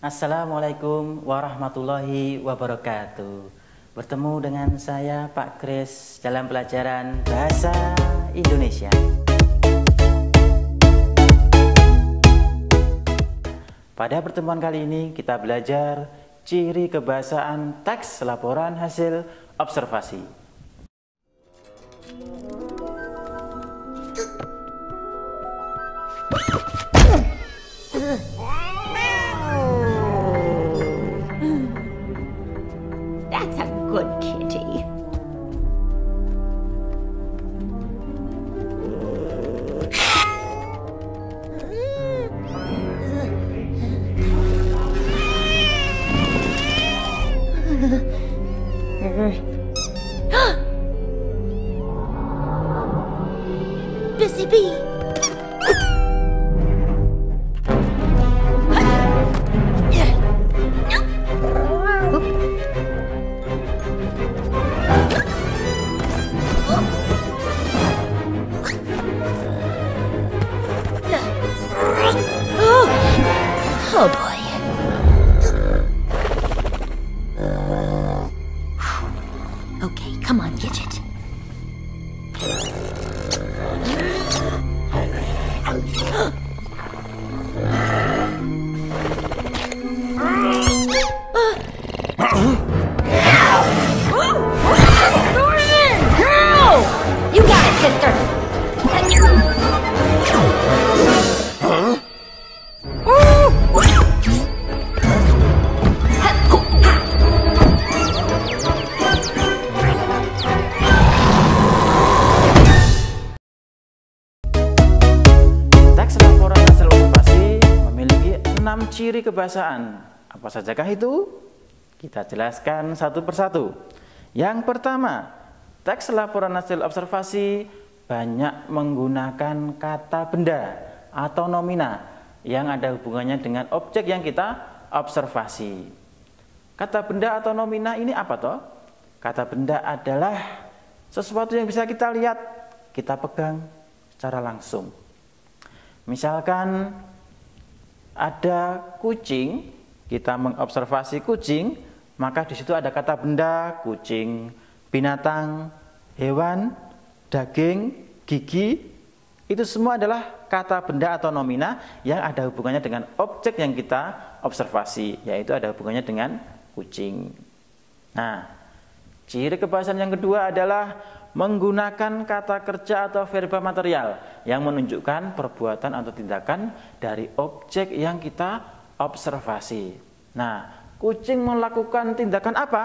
Assalamualaikum warahmatullahi wabarakatuh. Bertemu dengan saya Pak Kris dalam pelajaran Bahasa Indonesia. Pada pertemuan kali ini kita belajar ciri kebahasaan teks laporan hasil observasi. That's a good kitty. Busy bee. Oh boy. Okay, come on, Gidget. Norman! No! You got it, sister! Teks laporan hasil observasi memiliki 6 ciri kebahasaan. Apa sajakah itu? Kita jelaskan satu persatu. Yang pertama, teks laporan hasil observasi banyak menggunakan kata benda atau nomina yang ada hubungannya dengan objek yang kita observasi. Kata benda atau nomina ini apa toh? Kata benda adalah sesuatu yang bisa kita lihat, kita pegang secara langsung. Misalkan ada kucing, kita mengobservasi kucing, maka di situ ada kata benda kucing, binatang, hewan, daging, gigi. Itu semua adalah kata benda atau nomina yang ada hubungannya dengan objek yang kita observasi, yaitu ada hubungannya dengan kucing. Nah, ciri kebahasaan yang kedua adalah menggunakan kata kerja atau verba material yang menunjukkan perbuatan atau tindakan dari objek yang kita observasi. Nah, kucing melakukan tindakan apa?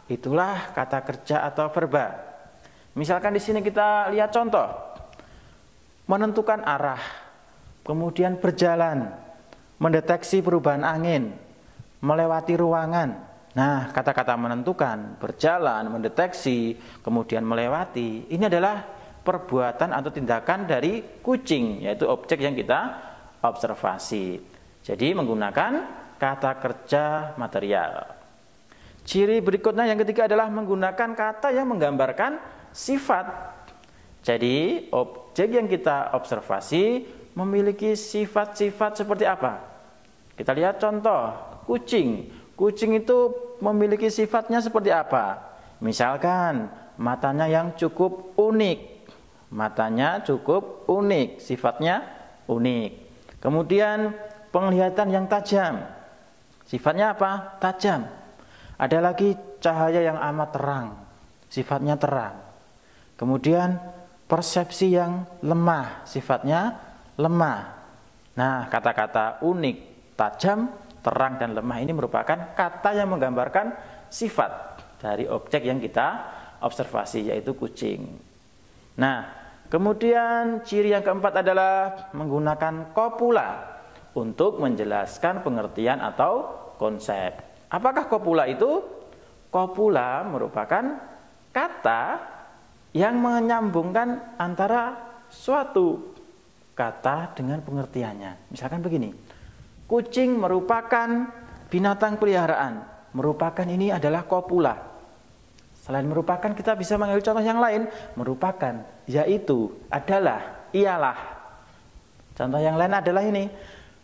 Itulah kata kerja atau verba. Misalkan di sini kita lihat contoh. Menentukan arah, kemudian berjalan, mendeteksi perubahan angin, melewati ruangan. Nah, kata-kata menentukan, berjalan, mendeteksi, kemudian melewati, ini adalah perbuatan atau tindakan dari kucing, yaitu objek yang kita observasi. Jadi menggunakan kata kerja material. Ciri berikutnya yang ketiga adalah menggunakan kata yang menggambarkan sifat. Jadi objek yang kita observasi memiliki sifat-sifat seperti apa? Kita lihat contoh, kucing. Kucing itu memiliki sifatnya seperti apa? Misalkan matanya yang cukup unik. Matanya cukup unik, sifatnya unik. Kemudian penglihatan yang tajam. Sifatnya apa? Tajam. Ada lagi cahaya yang amat terang. Sifatnya terang. Kemudian persepsi yang lemah. Sifatnya lemah. Nah, kata-kata unik, tajam, terang dan lemah ini merupakan kata yang menggambarkan sifat dari objek yang kita observasi, yaitu kucing. Nah, kemudian ciri yang keempat adalah menggunakan kopula untuk menjelaskan pengertian atau konsep. Apakah kopula itu? Kopula merupakan kata yang menyambungkan antara suatu kata dengan pengertiannya. Misalkan begini, kucing merupakan binatang peliharaan. Merupakan ini adalah kopula. Selain merupakan, kita bisa mengambil contoh yang lain. Merupakan, yaitu, adalah, ialah. Contoh yang lain adalah ini.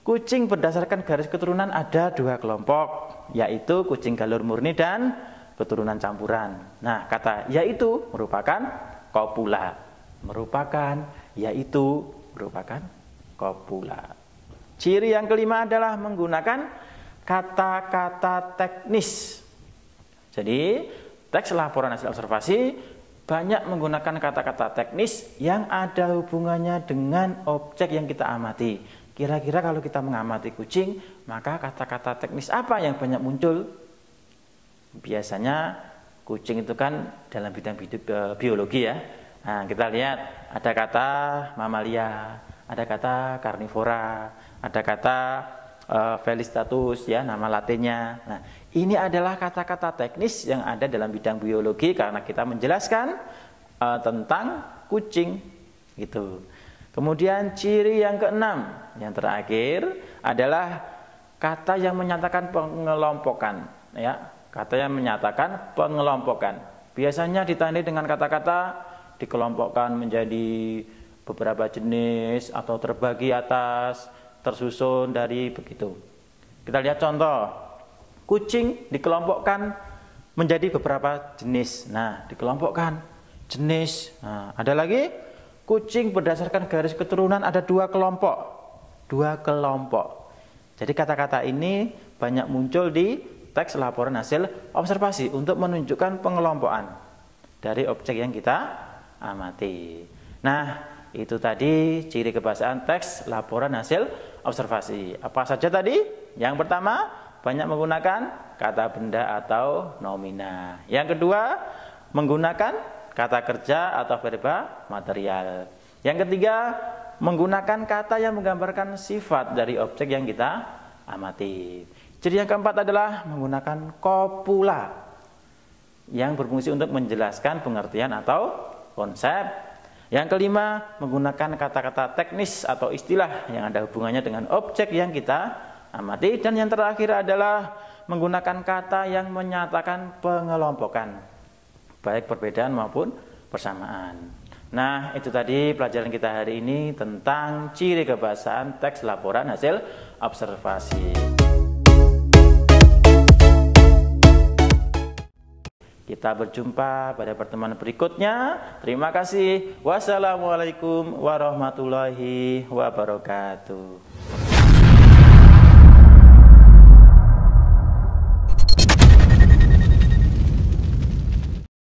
kucing berdasarkan garis keturunan ada 2 kelompok, yaitu kucing galur murni dan keturunan campuran. Nah, kata yaitu merupakan kopula. Merupakan kopula. Ciri yang kelima adalah menggunakan kata-kata teknis. Jadi, teks laporan hasil observasi banyak menggunakan kata-kata teknis yang ada hubungannya dengan objek yang kita amati. Kira-kira kalau kita mengamati kucing, maka kata-kata teknis apa yang banyak muncul? Biasanya kucing itu kan dalam bidang biologi ya. Nah, kita lihat ada kata mamalia, ada kata karnivora, ada kata Felicitatus ya, nama latinnya. Nah, ini adalah kata-kata teknis yang ada dalam bidang biologi karena kita menjelaskan tentang kucing gitu. Kemudian ciri yang keenam, yang terakhir adalah kata yang menyatakan pengelompokan ya. Kata yang menyatakan pengelompokan. Biasanya ditandai dengan kata-kata dikelompokkan menjadi beberapa jenis atau terbagi atas, tersusun dari begitu. Kita lihat contoh. Kucing dikelompokkan menjadi beberapa jenis. Nah, dikelompokkan jenis. Nah, ada lagi kucing berdasarkan garis keturunan ada 2 kelompok. 2 kelompok. Jadi kata-kata ini banyak muncul di teks laporan hasil observasi untuk menunjukkan pengelompokan dari objek yang kita amati. Nah, itu tadi ciri kebahasaan teks laporan hasil observasi. Apa saja tadi? Yang pertama, banyak menggunakan kata benda atau nomina. Yang kedua, menggunakan kata kerja atau verba material. Yang ketiga, menggunakan kata yang menggambarkan sifat dari objek yang kita amati. Ciri yang keempat adalah menggunakan kopula yang berfungsi untuk menjelaskan pengertian atau konsep. Yang kelima, menggunakan kata-kata teknis atau istilah yang ada hubungannya dengan objek yang kita amati. Dan yang terakhir adalah menggunakan kata yang menyatakan pengelompokan, baik perbedaan maupun persamaan. Nah, itu tadi pelajaran kita hari ini tentang ciri kebahasaan teks laporan hasil observasi. Kita berjumpa pada pertemuan berikutnya. Terima kasih. Wassalamualaikum warahmatullahi wabarakatuh.